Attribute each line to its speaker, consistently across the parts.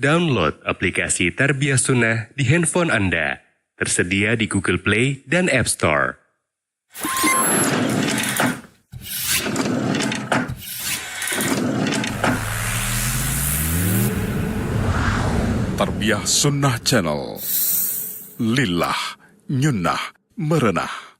Speaker 1: Download aplikasi Tarbiyah Sunnah di handphone Anda. Tersedia di Google Play dan App Store.
Speaker 2: Tarbiyah Sunnah Channel. Lillah, nyunnah, merenah.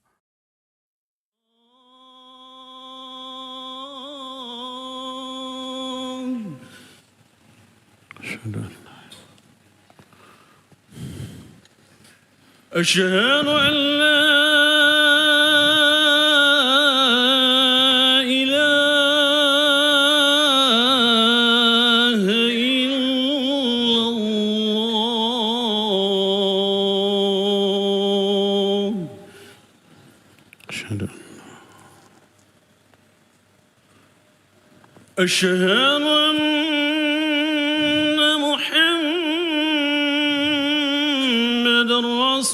Speaker 3: أشهد أن لا إله إلا الله أشهد أن محمد رسول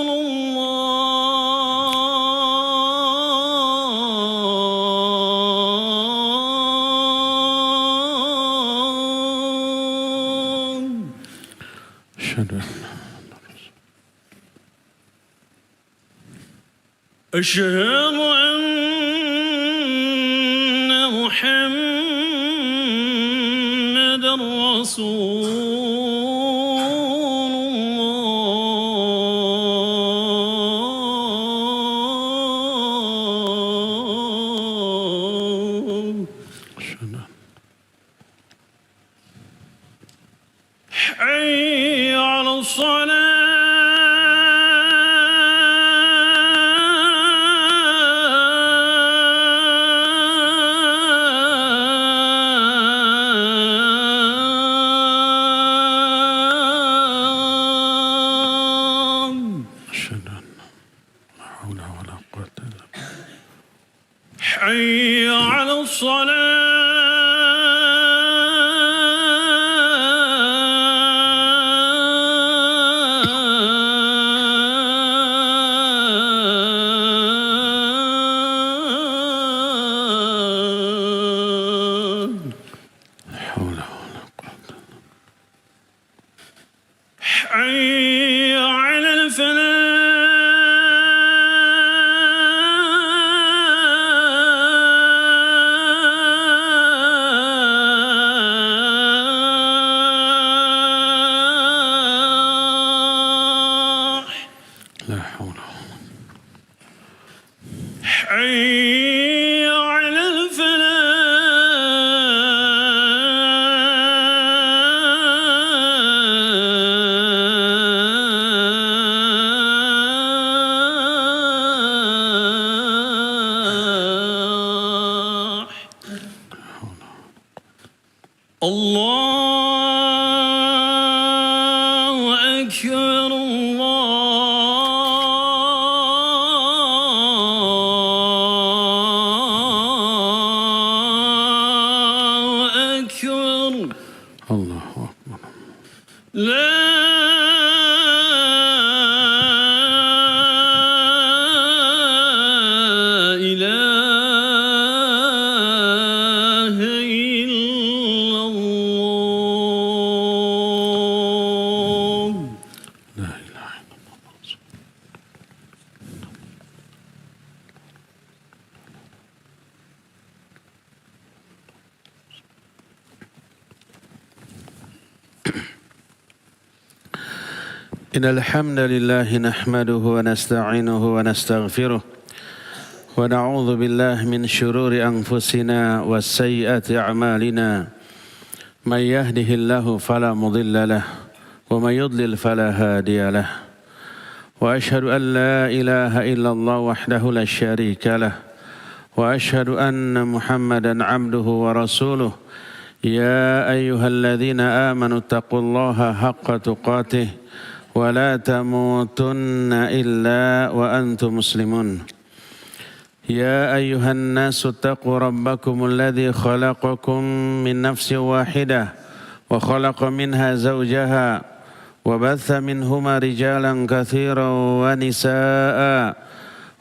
Speaker 3: الله أشهد أن محمد رسول الله حي على حي على حي على الفلاح
Speaker 4: لا حول
Speaker 3: حي على الفلاح الله أكبر الله أكبر
Speaker 4: الله أكبر
Speaker 3: لا إله إلا الله
Speaker 4: لا إله إلا الله إن الحمد لله نحمده ونستعينه ونستغفره ونعوذ بالله من شرور أنفسنا وسيئات أعمالنا من يهده الله فلا مضل له ومن يضلل فلا هادي له وأشهد أن لا إله إلا الله وحده لا شريك له وأشهد أن محمدا عبده ورسوله يا أيها الذين آمنوا اتقوا الله حق تقاته ولا تموتن إلا وأنتم مسلمون يا أيها الناس اتقوا ربكم الذي خلقكم من نفس واحدة وخلق منها زوجها وبث منهما رجالا كثيرا ونساء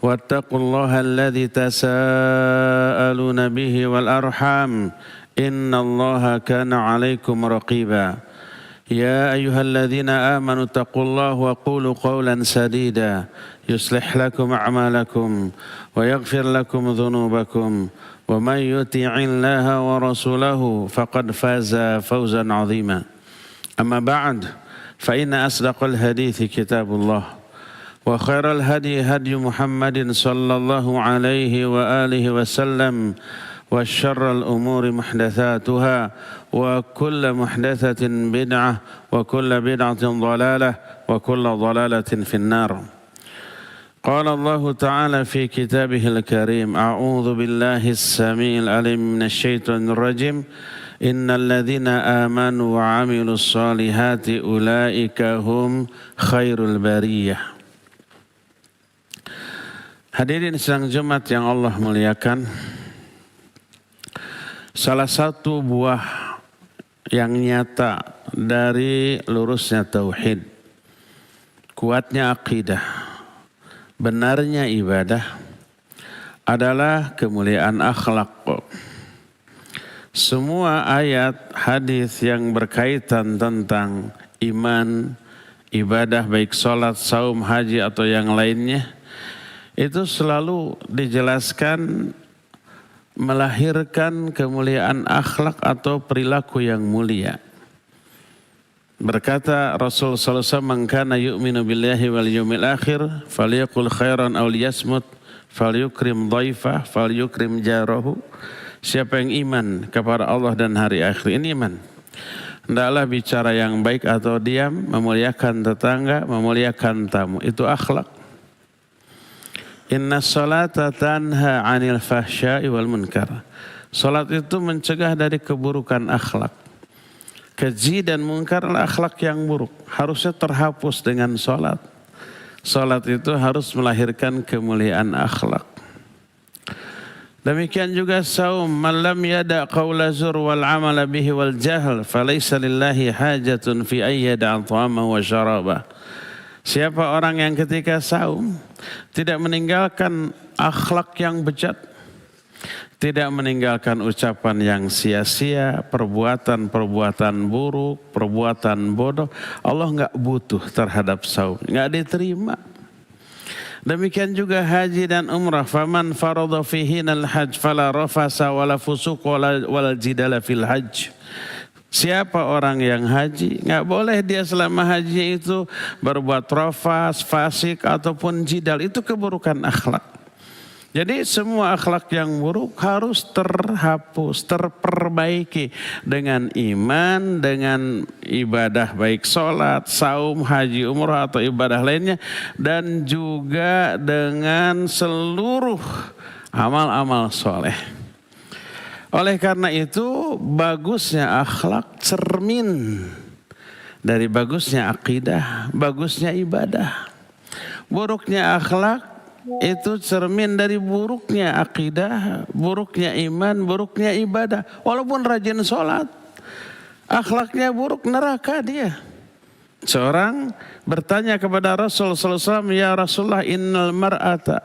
Speaker 4: واتقوا الله الذي تساءلون به والأرحام إن الله كان عليكم رقيبا يا أيها الذين آمنوا اتقوا الله وقولوا قولا سديدا يصلح لكم أعمالكم ويغفر لكم ذنوبكم ومن يطع الله ورسوله فقد فاز فوزا عظيما أما بعد فإن أصدق الحديث كتاب الله وخير الهدي هدي محمد صلى الله عليه وآله وسلم وشر الأمور محدثاتها وكل محدثة بدعة وكل بدعة ضلالة وكل ضلالة في النار. قال الله تعالى في كتابه الكريم أعوذ بالله السميع العليم من الشيطان الرجيم إن الذين آمنوا وعملوا الصالحات أولئك هم خير البرية. Hadirin sidang Jumat yang Allah muliakan, salah satu buah yang nyata dari lurusnya tauhid, kuatnya akidah, benarnya ibadah adalah kemuliaan akhlak. Semua ayat hadis yang berkaitan tentang iman, ibadah baik salat, saum, haji atau yang lainnya itu selalu dijelaskan melahirkan kemuliaan akhlak atau perilaku yang mulia. Berkata Rasul sallallahu alaihi wasallam, "Man kana yu'minu billahi wal yawmil akhir falyaqul khairan aw liyasmut falyukrim dhaifah falyukrim jarahu." Siapa yang iman kepada Allah dan hari akhir, ini iman, hendaklah bicara yang baik atau diam, memuliakan tetangga, memuliakan tamu. Itu akhlak. Inna salata tanha 'anil fahsya'i wal munkar. Salat itu mencegah dari keburukan akhlak. Keji dan munkar adalah akhlak yang buruk, harusnya terhapus dengan salat. Salat itu harus melahirkan kemuliaan akhlak. Demikian juga saum, man lam yada qawla zur wal amala bihi wal jahl falaysa lillahi hajatun fi ay yada'a ta'amahu wa syarabah. Siapa orang yang ketika saum tidak meninggalkan akhlak yang bejat, tidak meninggalkan ucapan yang sia-sia, perbuatan-perbuatan buruk, perbuatan bodoh, Allah enggak butuh terhadap saum, enggak diterima. Demikian juga haji dan umrah, faman farada fihinal hajj fala rafasa wala fusuq wala jidala fil hajj. Siapa orang yang haji, nggak boleh dia selama haji itu berbuat rafas, fasik ataupun jidal, itu keburukan akhlak. Jadi semua akhlak yang buruk harus terhapus, terperbaiki dengan iman, dengan ibadah baik sholat, saum, haji, umrah atau ibadah lainnya, dan juga dengan seluruh amal-amal soleh. Oleh karena itu bagusnya akhlak cermin dari bagusnya akidah, bagusnya ibadah. Buruknya akhlak itu cermin dari buruknya akidah, buruknya iman, buruknya ibadah. Walaupun rajin sholat, akhlaknya buruk, neraka dia. Seorang bertanya kepada Rasul sallallahu alaihi wasallam, "Ya Rasulullah, innal mar'ata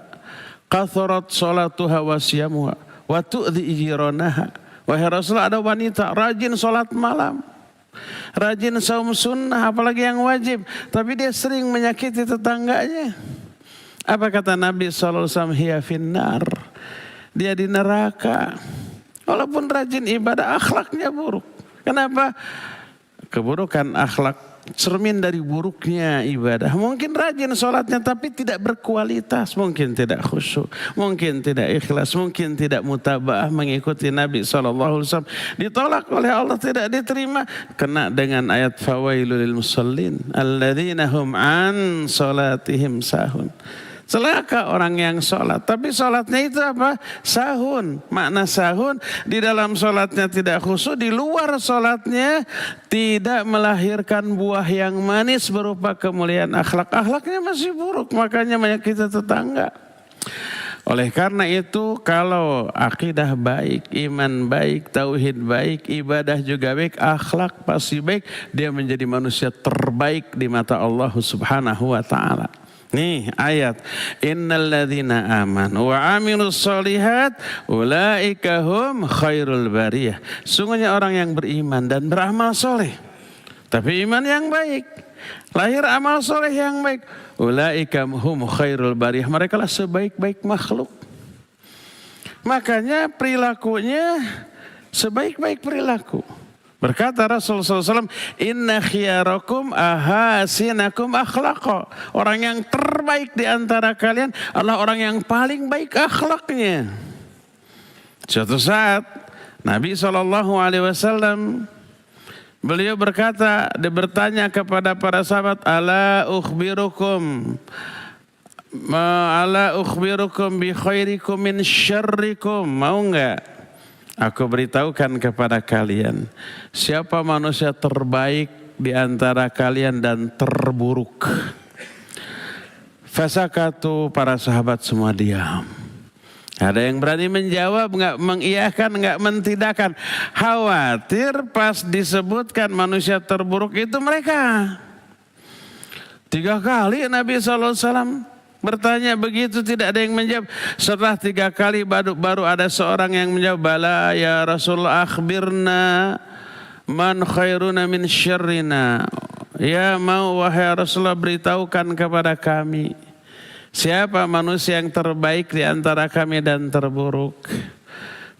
Speaker 4: kathurat sholatuha wa siyamuha wa tu'dhi jiranaha." Wahai Rasulullah, ada wanita rajin sholat malam, rajin saum sunnah, apalagi yang wajib, tapi dia sering menyakiti tetangganya. Apa kata Nabi SAW? Hiya finnar. Dia di neraka. Walaupun rajin ibadah, akhlaknya buruk. Kenapa? Keburukan akhlak cermin dari buruknya ibadah. Mungkin rajin sholatnya tapi tidak berkualitas. Mungkin tidak khusyuk. Mungkin tidak ikhlas. Mungkin tidak mutaba'ah mengikuti Nabi SAW. Ditolak oleh Allah, tidak diterima. Kena dengan ayat fawailul lil musallin alladzina hum an sholatihim sahun. Celaka orang yang sholat, tapi sholatnya itu apa? Sahun. Makna sahun, di dalam sholatnya tidak khusyuk, di luar sholatnya tidak melahirkan buah yang manis berupa kemuliaan akhlak. Akhlaknya masih buruk, makanya menyakiti tetangga. Oleh karena itu, kalau akidah baik, iman baik, tauhid baik, ibadah juga baik, akhlak pasti baik, dia menjadi manusia terbaik di mata Allah Subhanahu wa ta'ala. Nih ayat, innalladzina amanu wa amilus solihat ulaika hum khairul bariyah. Sungguhnya orang yang beriman dan beramal soleh, tapi iman yang baik, lahir amal soleh yang baik, ulaika hum khairul bariyah. Mereka lah sebaik-baik makhluk. Makanya perilakunya sebaik-baik perilaku. Berkata Rasulullah SAW, inna khiyarakum ahasinakum akhlaqa. Orang yang terbaik di antara kalian adalah orang yang paling baik akhlaknya. Suatu saat Nabi SAW beliau berkata, dia bertanya kepada para sahabat, ala ukhbirukum bi khairikum min syarrikum. Mau enggak aku beritahukan kepada kalian siapa manusia terbaik di antara kalian dan terburuk? Fasakatu, para sahabat semua diam. Ada yang berani menjawab, enggak mengiyakan, enggak mentidakkan. Khawatir pas disebutkan manusia terburuk itu mereka. 3 kali Nabi SAW bertanya begitu, tidak ada yang menjawab. Setelah 3 kali baru ada seorang yang menjawab, bala ya Rasulullah akhbirna man khairuna min syarrina. Ya mau wahai Rasulullah, beritahukan kepada kami siapa manusia yang terbaik di antara kami dan terburuk.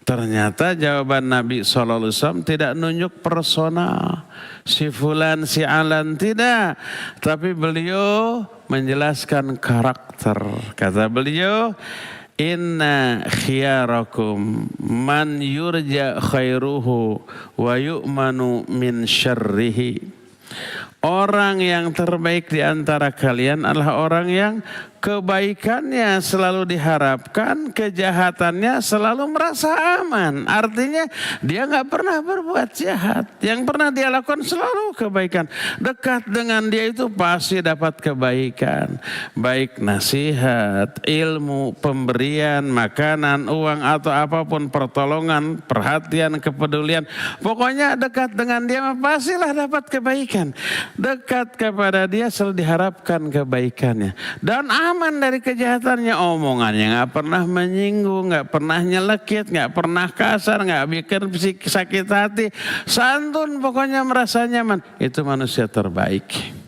Speaker 4: Ternyata jawaban Nabi SAW tidak nunjuk personal, si fulan, si alan, tidak. Tapi beliau menjelaskan karakter. Kata beliau, inna khiyarakum man yurja khairuhu wa yu'manu min syarrihi. Orang yang terbaik di antara kalian adalah orang yang kebaikannya selalu diharapkan, kejahatannya selalu merasa aman. Artinya dia nggak pernah berbuat jahat. Yang pernah dia lakukan selalu kebaikan. Dekat dengan dia itu pasti dapat kebaikan. Baik nasihat, ilmu, pemberian, makanan, uang atau apapun, pertolongan, perhatian, kepedulian. Pokoknya dekat dengan dia pastilah dapat kebaikan. Dekat kepada dia selalu diharapkan kebaikannya. Dan aman dari kejahatannya, omongannya nggak pernah menyinggung, nggak pernah nyelekit, nggak pernah kasar, nggak bikin sakit hati, santun, pokoknya merasa nyaman. Itu manusia terbaik.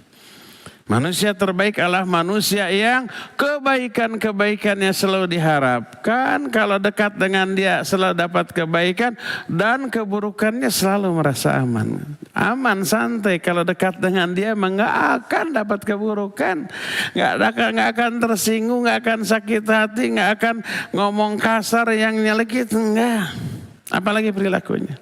Speaker 4: Manusia terbaik adalah manusia yang kebaikan-kebaikannya selalu diharapkan. Kalau dekat dengan dia selalu dapat kebaikan, dan keburukannya selalu merasa aman. Aman, santai. Kalau dekat dengan dia emang gak akan dapat keburukan. Gak akan tersinggung, gak akan sakit hati, gak akan ngomong kasar yang nyelekit. Enggak. Apalagi perilakunya.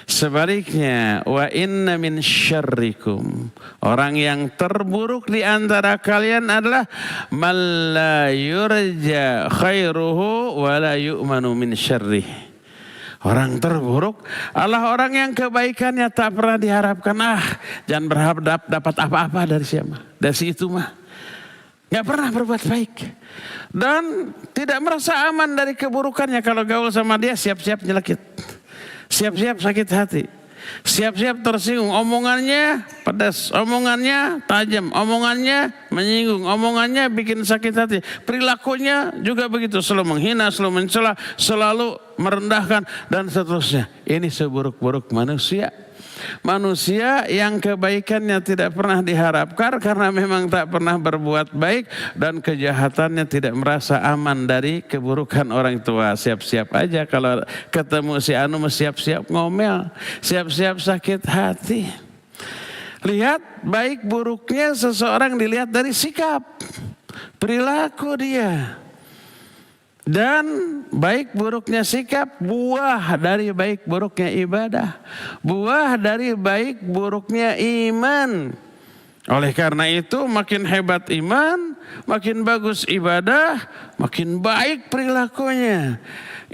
Speaker 4: Sebaliknya, wa inna min syarrikum, orang yang terburuk di antara kalian adalah man la yurja khairuhu wa la yu'manu min syarrih. Orang terburuk adalah orang yang kebaikannya tak pernah diharapkan. Jangan berharap dapat apa-apa dari siapa, dari si itu mah. Gak pernah berbuat baik. Dan tidak merasa aman dari keburukannya. Kalau gaul sama dia siap-siap nyelekit. Siap-siap sakit hati, siap-siap tersinggung, omongannya pedas, omongannya tajam, omongannya menyinggung, omongannya bikin sakit hati. Perilakunya juga begitu, selalu menghina, selalu mencela, selalu merendahkan, dan seterusnya. Ini seburuk-buruk manusia. Manusia yang kebaikannya tidak pernah diharapkan karena memang tak pernah berbuat baik, dan kejahatannya tidak merasa aman dari keburukan orang tua. Siap-siap aja kalau ketemu si anu, siap-siap ngomel, siap-siap sakit hati. Lihat baik buruknya seseorang dilihat dari sikap, perilaku dia. Dan baik buruknya sikap buah dari baik buruknya ibadah, buah dari baik buruknya iman. Oleh karena itu makin hebat iman, makin bagus ibadah, makin baik perilakunya.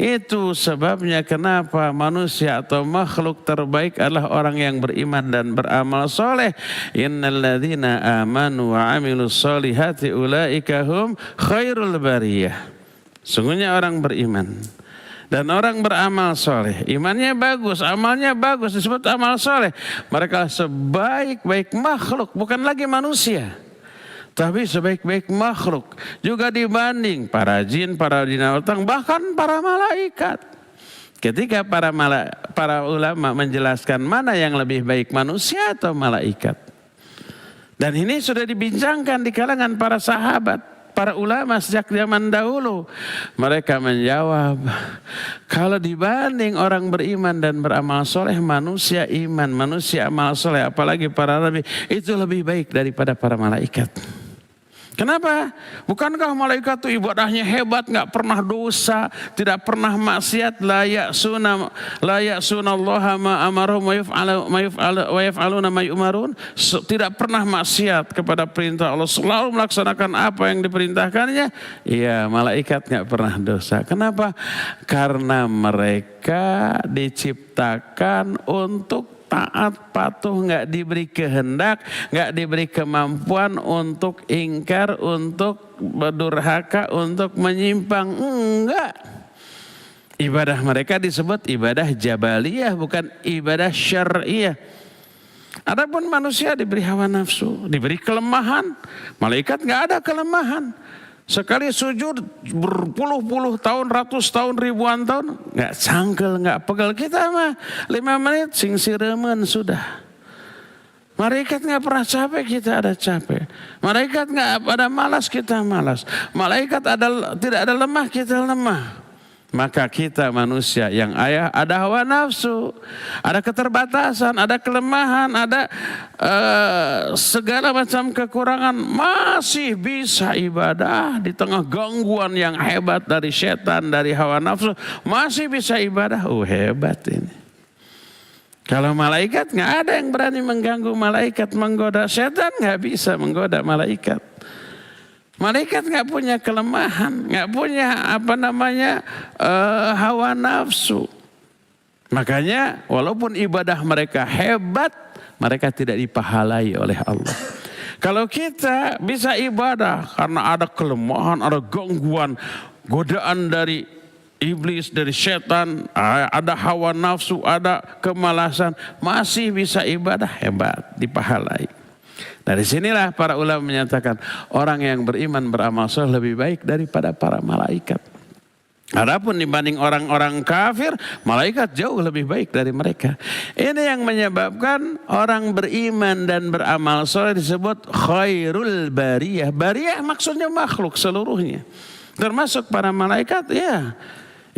Speaker 4: Itu sebabnya kenapa manusia atau makhluk terbaik adalah orang yang beriman dan beramal soleh. Innalladzina amanu wa amilus solihati ulaika hum khairul bariyah. Sungguhnya orang beriman dan orang beramal soleh, imannya bagus, amalnya bagus, disebut amal soleh. Mereka sebaik-baik makhluk, bukan lagi manusia, Tapi sebaik-baik makhluk juga dibanding para jin, para binatang, bahkan para malaikat. Ketika para ulama menjelaskan mana yang lebih baik, manusia atau malaikat. Dan ini sudah dibincangkan di kalangan para sahabat, para ulama sejak zaman dahulu. Mereka menjawab, kalau dibanding orang beriman dan beramal soleh, manusia iman, manusia amal soleh, apalagi para nabi, itu lebih baik daripada para malaikat. Kenapa? Bukankah malaikat itu ibadahnya hebat, nggak pernah dosa, tidak pernah maksiat, la ya'sunallaha ma amarahum wa yaf'aluna ma yu'marun, tidak pernah maksiat kepada perintah Allah, selalu melaksanakan apa yang diperintahkannya. Iya, malaikat nggak pernah dosa. Kenapa? Karena mereka diciptakan untuk taat, patuh, nggak diberi kehendak, nggak diberi kemampuan untuk ingkar, untuk berdurhaka, untuk menyimpang. Enggak. Ibadah mereka disebut ibadah jabaliyah, bukan ibadah syar'iyah. Adapun manusia diberi hawa nafsu, diberi kelemahan. Malaikat nggak ada kelemahan. Sekali sujud berpuluh-puluh tahun, ratus tahun, ribuan tahun, nggak cangkel, nggak pegel. Kita mah 5 menit sing siremen sudah. Malaikat nggak pernah capek, kita ada capek. Malaikat nggak ada malas, kita malas. Malaikat tidak ada lemah, kita lemah. Maka kita manusia yang ada hawa nafsu, ada keterbatasan, ada kelemahan, ada segala macam kekurangan, masih bisa ibadah di tengah gangguan yang hebat dari setan, dari hawa nafsu, masih bisa ibadah. Hebat ini. Kalau malaikat nggak ada yang berani mengganggu malaikat, menggoda. Setan nggak bisa menggoda malaikat. Malaikat nggak punya kelemahan, nggak punya hawa nafsu. Makanya walaupun ibadah mereka hebat, mereka tidak dipahalai oleh Allah. Kalau kita bisa ibadah karena ada kelemahan, ada gangguan, godaan dari iblis, dari setan, ada hawa nafsu, ada kemalasan, masih bisa ibadah, hebat, dipahalai. Dari sinilah para ulama menyatakan orang yang beriman beramal soleh lebih baik daripada para malaikat. Adapun dibanding orang-orang kafir, malaikat jauh lebih baik dari mereka. Ini yang menyebabkan orang beriman dan beramal soleh disebut khairul bariyah. Bariyah maksudnya makhluk seluruhnya, termasuk para malaikat. Ya,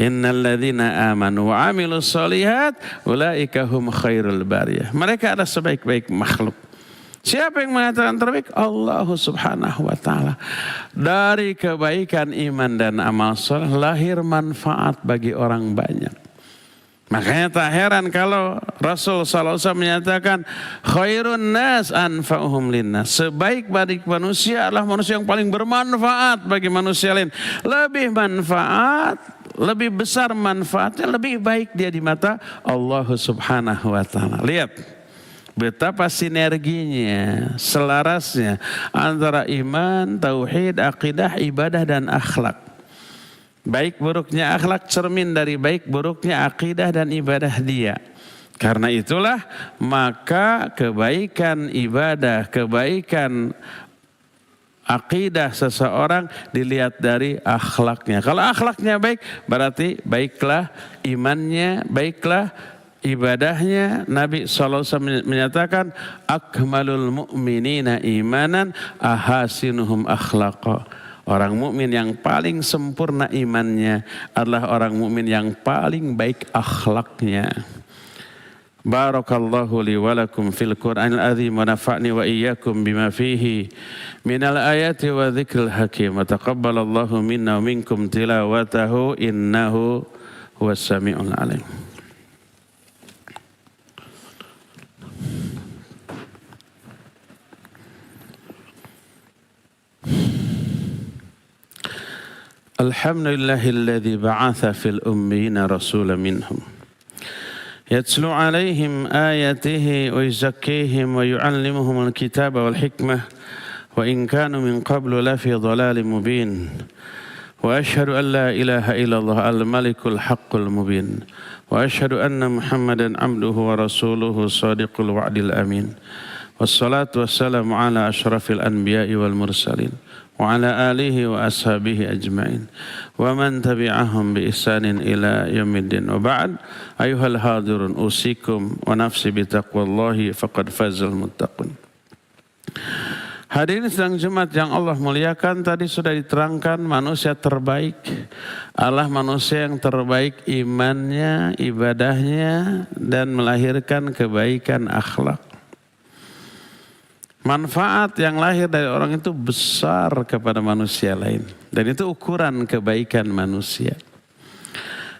Speaker 4: innal ladzina amanu wa amilus solihat ulaika hum khairul bariyah. Mereka adalah sebaik-baik makhluk. Siapa yang mengatakan terbaik? Allah subhanahu wa ta'ala. Dari kebaikan iman dan amal soleh lahir manfaat bagi orang banyak. Makanya tak heran kalau Rasul SAW menyatakan khairun nas anfa'uhum linnas. Sebaik-baik manusia adalah manusia yang paling bermanfaat bagi manusia lain. Lebih manfaat, lebih besar manfaatnya, lebih baik dia di mata Allah subhanahu wa ta'ala. Lihat betapa sinerginya, selarasnya antara iman, tauhid, akidah, ibadah, dan akhlak. Baik buruknya akhlak cermin dari baik buruknya akidah dan ibadah dia. Karena itulah maka kebaikan ibadah, kebaikan akidah seseorang dilihat dari akhlaknya. Kalau akhlaknya baik, berarti baiklah imannya, baiklah ibadahnya. Nabi SAW menyatakan akmalul mu'minina imanan ahasinuhum akhlaqa. Orang mukmin yang paling sempurna imannya adalah orang mukmin yang paling baik akhlaknya. Barakallahu li wa lakum fil Qur'anil azim wa nafa'ni wa iyyakum bima fihi minal ayati wa dzikril hakim wa taqabbalallahu minna wa minkum tilawatahu innahu huwas samiul alim. Alhamdulillahilladzi ba'atha fil ummiyina rasulan minhum yatlu 'alaihim ayatihi wa yuzakkihim wa yu'allimuhum al-kitaba wal hikmah wa in kanu min qablu lafi dhalalin mubin wa ashhadu an la ilaha illallah al-malikul haqqul mubin wa ashhadu anna Muhammadan 'abduhu wa rasuluhu shadiqul wa'dil amin wa wassalatu wassalamu ala asyrafil anbiya'i wal mursalin wa ala alihi wa ashabihi ajma'in wa man tabi'ahum bi ihsanin ila yaumiddin. Wa ba'd, ayuhal hadirun, usikum wa nafsi bi taqwallahi faqad fazal muttaqun. Hadirin sidang Jumat yang Allah muliakan, tadi sudah diterangkan manusia terbaik Allah manusia yang terbaik imannya, ibadahnya, dan melahirkan kebaikan akhlak. Manfaat yang lahir dari orang itu besar kepada manusia lain, dan itu ukuran kebaikan manusia.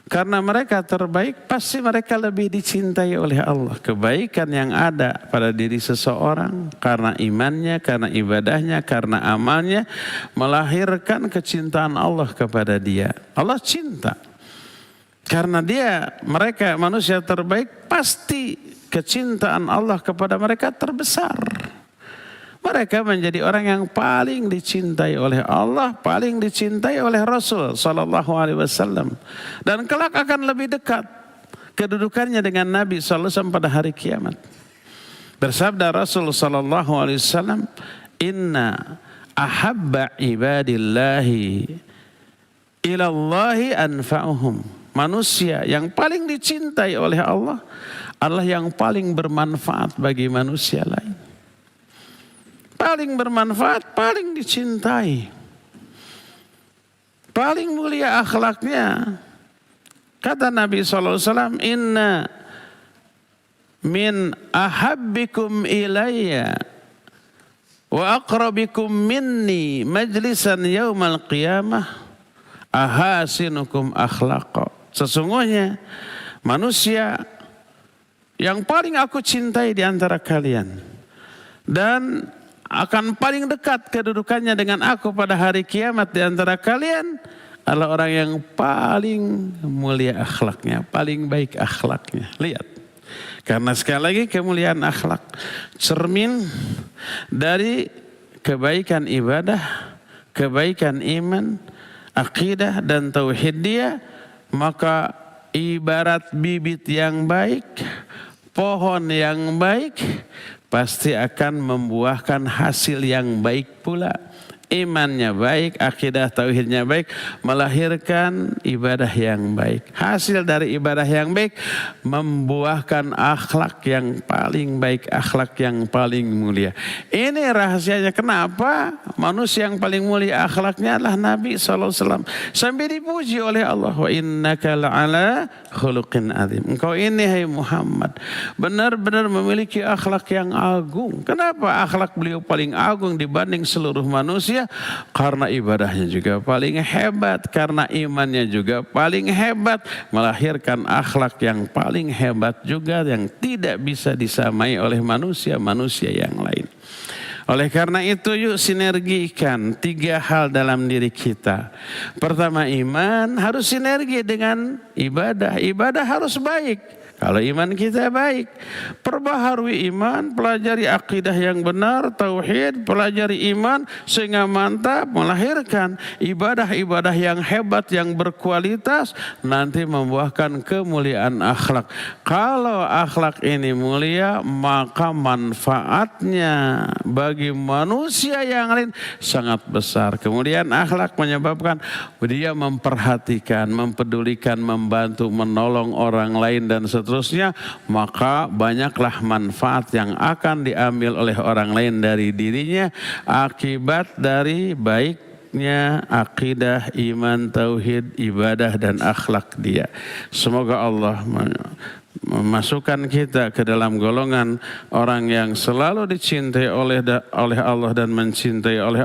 Speaker 4: Karena mereka terbaik, pasti mereka lebih dicintai oleh Allah. Kebaikan yang ada pada diri seseorang karena imannya, karena ibadahnya, karena amalnya melahirkan kecintaan Allah kepada dia. Allah cinta. Karena mereka manusia terbaik, pasti kecintaan Allah kepada mereka terbesar. Mereka menjadi orang yang paling dicintai oleh Allah, paling dicintai oleh Rasul sallallahu alaihi wasallam, dan kelak akan lebih dekat kedudukannya dengan Nabi sallallahu alaihi wasallam pada hari kiamat. Bersabda Rasul sallallahu alaihi wasallam, "Inna ahabba ibadillahi ilallahi anfa'uhum." Manusia yang paling dicintai oleh Allah adalah yang paling bermanfaat bagi manusia lain. Paling bermanfaat, paling dicintai, paling mulia akhlaknya. Kata Nabi SAW, "Inna min ahabbikum ilayya wa aqrabikum minni majlisan yaumal qiyamah ahasinukum akhlaqa." Sesungguhnya manusia yang paling aku cintai di antara kalian dan akan paling dekat kedudukannya dengan aku pada hari kiamat di antara kalian adalah orang yang paling mulia akhlaknya, paling baik akhlaknya. Lihat, karena sekali lagi kemuliaan akhlak cermin dari kebaikan ibadah, kebaikan iman, akidah dan tauhid dia, maka ibarat bibit yang baik, pohon yang baik, pasti akan membuahkan hasil yang baik pula. Imannya baik, akidah tauhidnya baik, melahirkan ibadah yang baik. Hasil dari ibadah yang baik membuahkan akhlak yang paling baik, akhlak yang paling mulia. Ini rahasianya kenapa manusia yang paling mulia akhlaknya adalah Nabi SAW. Sampai dipuji oleh Allah, "Wa innaka la'ala khuluqin azim." Engkau ini hai Muhammad benar-benar memiliki akhlak yang agung. Kenapa akhlak beliau paling agung dibanding seluruh manusia? Karena ibadahnya juga paling hebat, karena imannya juga paling hebat, melahirkan akhlak yang paling hebat juga yang tidak bisa disamai oleh manusia yang lain. Oleh karena itu, yuk sinergikan 3 hal dalam diri kita. Pertama, iman harus sinergi dengan ibadah. Ibadah harus baik. Kalau iman kita baik, perbaharui iman, pelajari akidah yang benar, tauhid, pelajari iman sehingga mantap, melahirkan ibadah-ibadah yang hebat, yang berkualitas, nanti membuahkan kemuliaan akhlak. Kalau akhlak ini mulia, maka manfaatnya bagi manusia yang lain sangat besar. Kemudian akhlak menyebabkan dia memperhatikan, mempedulikan, membantu, menolong orang lain dan seterusnya, maka banyaklah manfaat yang akan diambil oleh orang lain dari dirinya akibat dari baiknya akidah, iman, tauhid, ibadah dan akhlak dia. Semoga Allah memasukkan kita ke dalam golongan orang yang selalu dicintai oleh Allah dan mencintai oleh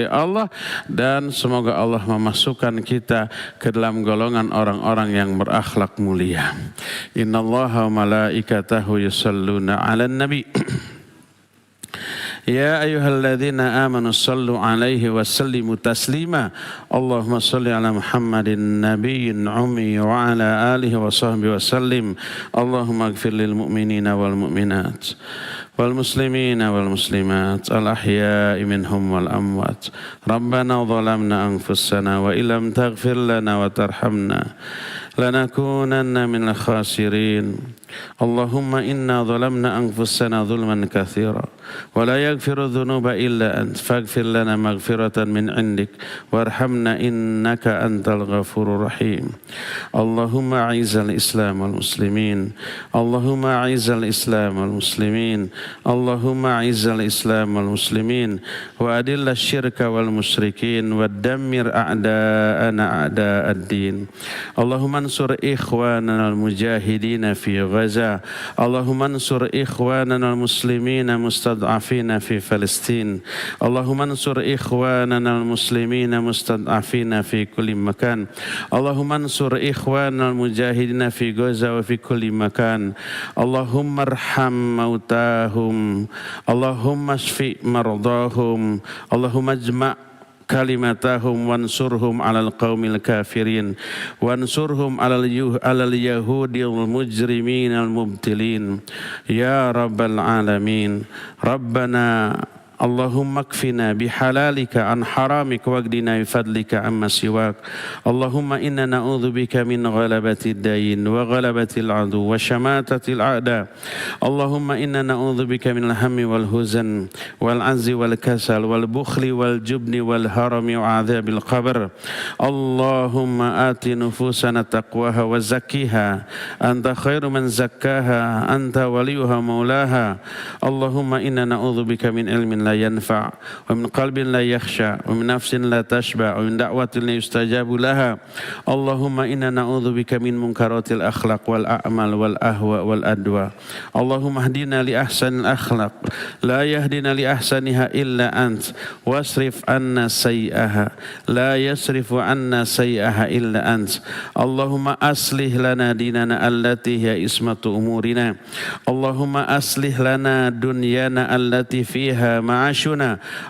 Speaker 4: Allah dan semoga Allah memasukkan kita ke dalam golongan orang-orang yang berakhlak mulia. Innallaha wa malaikatahu yusalluna 'alan nabi. Ya ayyuhalladzina amanu sallu alaihi wa sallimu taslima. Allahumma salli ala Muhammadin nabiyyin ummi wa ala alihi wa sahbihi wa sallim. Allahumma ighfir lil mu'minina wal mu'minat wal muslimina wal muslimat al ahya'i minhum wal amwat. Rabbana zalamna anfusana wa illam taghfir lana wa tarhamna lanakunanna minal khasirin. اللهم إنا ظلمنا أنفسنا ظلما كثيرا ولا يغفر الذنوب إلا أنت فاغفر لنا مغفرة من عندك وارحمنا إنك أنت الغفور الرحيم. اللهم أعز الإسلام والمسلمين، اللهم أعز الإسلام والمسلمين، اللهم أعز الإسلام والمسلمين وأذل الشرك والمشركين ودمر أعداءنا أعداء الدين. اللهم انصر إخواننا المجاهدين في غزة، اللهم انصر إخواننا المسلمين مستضعفين في فلسطين، اللهم انصر إخواننا المسلمين مستضعفين في كل مكان، اللهم انصر إخواننا المجاهدين في غزة وفي كل مكان. اللهم ارحم موتاهم، اللهم اشف مرضاهم، اللهم اجمع كلمتهم وانصرهم على القوم الكافرين وانصرهم على اليهود المجرمين المبتلين يا رب العالمين. ربنا اللهم اكفنا بحلالك عن حرامك واغننا بفضلك عما سواك. اللهم إنا نعوذ بك من غلبة الدين وغلبة العدو وشماتة الأعداء. اللهم إنا نعوذ بك من الهم والحزن والعجز والكسل والبخل والجبن والهرم وعذاب القبر. اللهم آت نفوسنا تقواها وزكيها أنت خير من زكاها أنت وليها مولاها. اللهم إنا نعوذ بك من علم لا ينفع ومن قلب لا يخشع ومن نفس لا تشبع ومن دعوة لا يستجاب لها. اللهم إنا نعوذ بك من منكرات الأخلاق والأعمال والأهواء والأدواء. اللهم اهدنا لأحسن الأخلاق لا يهدنا لأحسنها إلا أنت واصرف عنا سيئها لا يصرف عنا سيئها إلا أنت. اللهم أصلح لنا ديننا التي هي عصمة أمورنا. اللهم أصلح لنا دنيانا التي فيها معاشنا.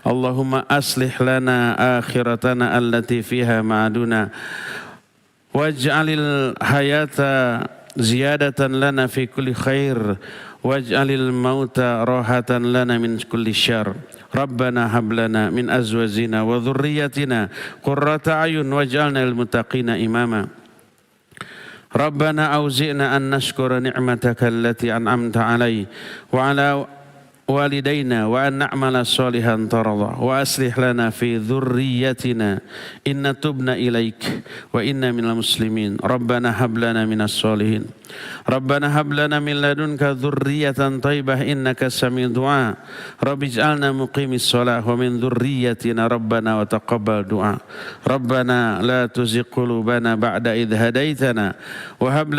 Speaker 4: اللهم أصلح لنا آخرتنا التي فيها معادنا واجعل الحياة زيادة لنا في كل خير واجعل الموت راحة لنا من كل شر. ربنا هب لنا من أزواجنا وذريتنا قرة أعين واجعلنا للمتقين إماما. ربنا أوزعنا أن نشكر نعمتك التي أنعمت علي وعلى والدينا وأن نعمل صالحا ترضى وأصلح لنا في ذريتنا إن تبنا إليك وإنا من المسلمين. ربنا هب لنا من الصالحين. ربنا هب لنا من لدنك ذرية طيبة إنك سميع الدعاء. رب اجعلنا مقيم الصلاة ومن ذريتنا ربنا وتقبل دعاء. ربنا لا تزغ قلوبنا بعد إذ هديتنا وهب